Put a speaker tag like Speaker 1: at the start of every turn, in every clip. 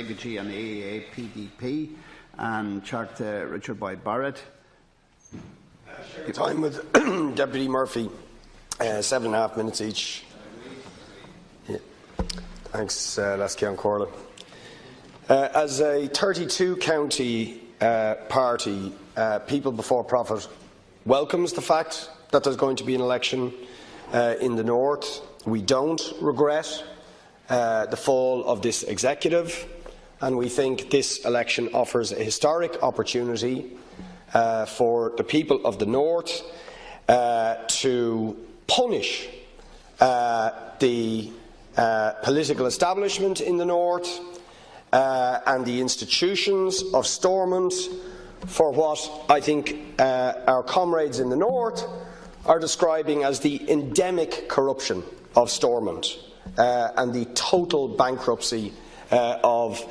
Speaker 1: Agagy and AAA PDP, and Chart Richard Boyd Barrett.
Speaker 2: Time with Deputy Murphy, 7.5 minutes each. Yeah. Thanks, Lascian Corla. As a 32-county party, People Before Profit welcomes the fact that there's going to be an election in the North. We don't regret the fall of this executive, and we think this election offers a historic opportunity for the people of the North to punish the political establishment in the North and the institutions of Stormont for what I think our comrades in the North are describing as the endemic corruption of Stormont and the total bankruptcy of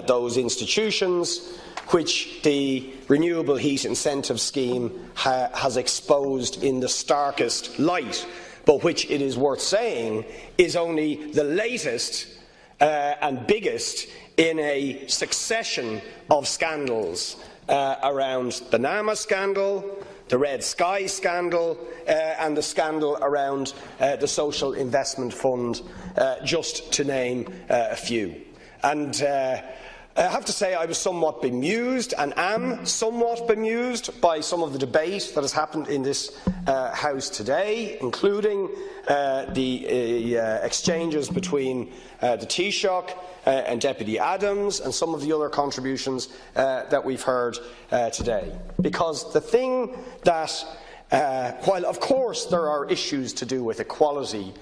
Speaker 2: those institutions, which the Renewable Heat Incentive Scheme has exposed in the starkest light, but which, it is worth saying, is only the latest and biggest in a succession of scandals around the NAMA scandal, the Red Sky scandal, and the scandal around the Social Investment Fund, just to name a few. And I have to say I was somewhat bemused, and am somewhat bemused, by some of the debate that has happened in this House today, including the exchanges between the Taoiseach and Deputy Adams, and some of the other contributions that we've heard today. Because the thing that, while of course there are issues to do with equality,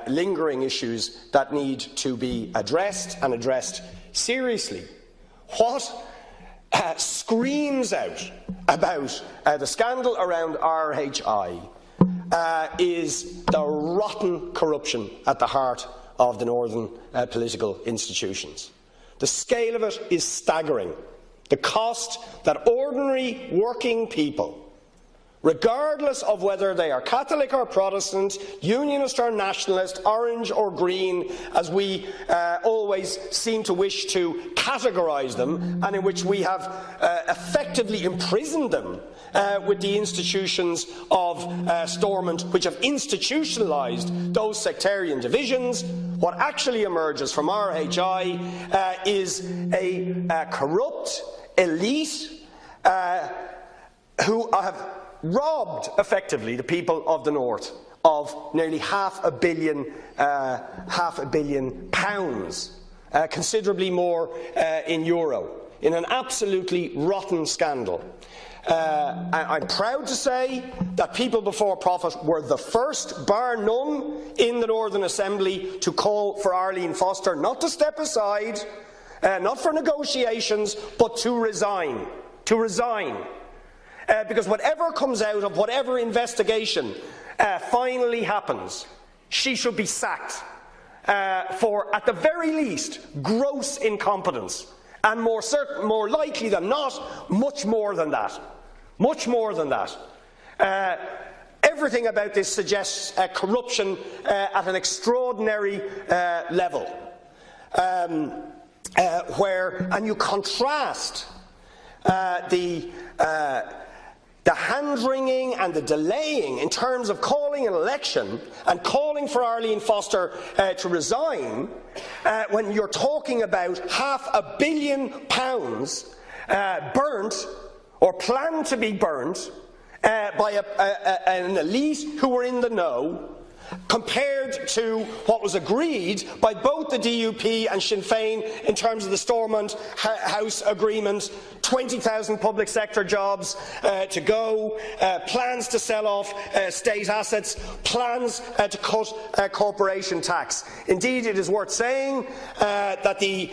Speaker 2: lingering issues that need to be addressed, and addressed seriously, what screams out about the scandal around RHI is the rotten corruption at the heart of the Northern political institutions. The scale of it is staggering. The cost that ordinary working people, regardless of whether they are Catholic or Protestant, Unionist or Nationalist, Orange or Green, as we always seem to wish to categorise them, and in which we have effectively imprisoned them with the institutions of Stormont, which have institutionalised those sectarian divisions. What actually emerges from RHI is a corrupt elite who have robbed, effectively, the people of the North of nearly £500 million, considerably more in euro, in an absolutely rotten scandal. I'm proud to say that People Before Profit were the first, bar none, in the Northern Assembly to call for Arlene Foster not to step aside, not for negotiations, but to resign. To resign. Because whatever comes out of whatever investigation finally happens, she should be sacked for, at the very least, gross incompetence, and more likely than not, much more than that. Much more than that. Everything about this suggests corruption at an extraordinary level, and you contrast the hand-wringing and the delaying in terms of calling an election and calling for Arlene Foster to resign, when you're talking about £500 million burnt, or planned to be burnt, by an elite who were in the know, compared to what was agreed by both the DUP and Sinn Féin in terms of the Stormont House agreement, 20,000 public sector jobs to go, plans to sell off state assets, plans to cut corporation tax. Indeed, it is worth saying that the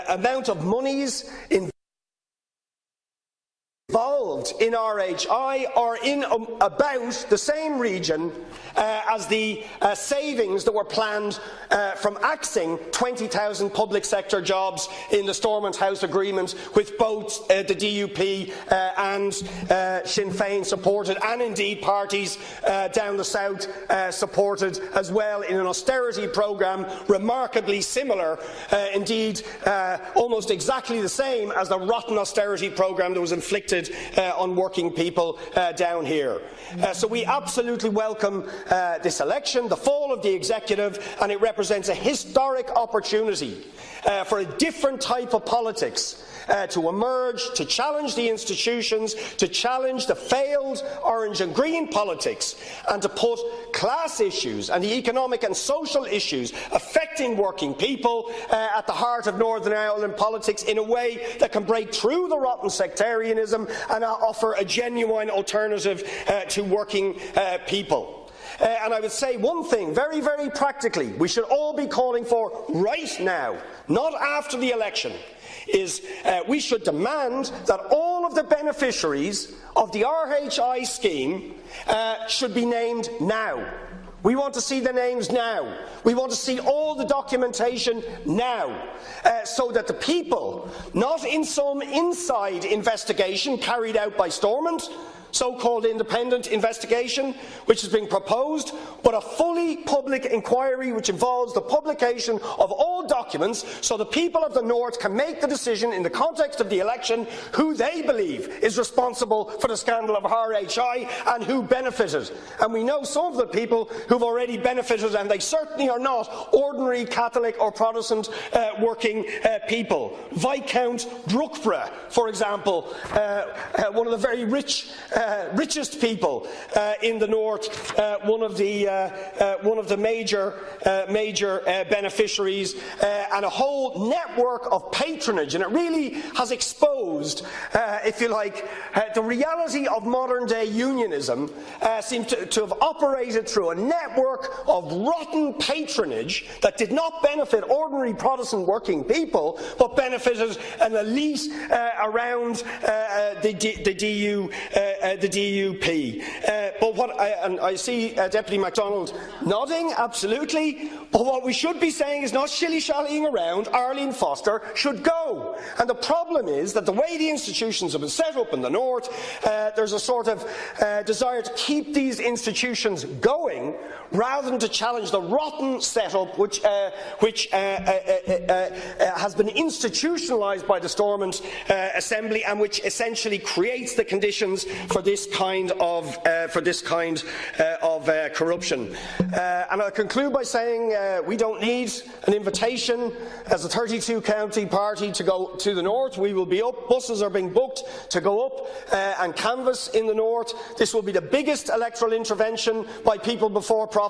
Speaker 2: amount of monies in involved in RHI are in about the same region as the savings that were planned from axing 20,000 public sector jobs in the Stormont House Agreement, with both the DUP and Sinn Féin supported, and indeed parties down the south supported as well, in an austerity programme remarkably similar, indeed almost exactly the same as the rotten austerity programme that was inflicted on working people down here. So we absolutely welcome this election, the fall of the executive, and it represents a historic opportunity for a different type of politics to emerge, to challenge the institutions, to challenge the failed orange and green politics, and to put class issues and the economic and social issues affecting working people at the heart of Northern Ireland politics in a way that can break through the rotten sectarianism and offer a genuine alternative to working people. And I would say one thing very, very practically we should all be calling for right now, not after the election, is we should demand that all of the beneficiaries of the RHI scheme should be named now. We want to see the names now. We want to see all the documentation now, so that the people, not in some inside investigation carried out by Stormont, so-called independent investigation which is being proposed, but a fully public inquiry which involves the publication of all documents, so the people of the North can make the decision in the context of the election who they believe is responsible for the scandal of RHI and who benefited. And we know some of the people who have already benefited, and they certainly are not ordinary Catholic or Protestant working people. Viscount Brookborough, for example, one of the very richest people in the North, one of the major beneficiaries, and a whole network of patronage. And it really has exposed, if you like, the reality of modern-day unionism. Seems to have operated through a network of rotten patronage that did not benefit ordinary Protestant working people, but benefited an elite around the DUP. But what I see Deputy MacDonald nodding, absolutely. But what we should be saying is not shilly-shallying around. Arlene Foster should go. And the problem is that the way the institutions have been set up in the North, there's a sort of desire to keep these institutions going rather than to challenge the rotten setup which has been institutionalised by the Stormont Assembly, and which essentially creates the conditions for this kind of corruption. And I'll conclude by saying we don't need an invitation as a 32-county party to go to the North. We will be up. Buses are being booked to go up and canvass in the North. This will be the biggest electoral intervention by people before profit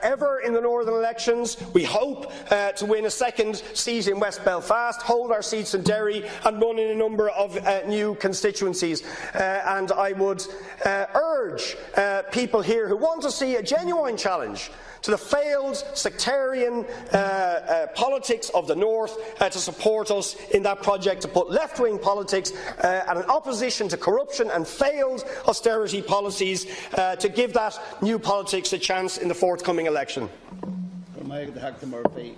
Speaker 2: ever in the Northern elections. We hope to win a second seat in West Belfast, hold our seats in Derry, and run in a number of new constituencies. And I would urge people here who want to see a genuine challenge to the failed sectarian politics of the North to support us in that project to put left-wing politics and an opposition to corruption and failed austerity policies to give that new politics a chance in the forthcoming election.
Speaker 1: Murphy.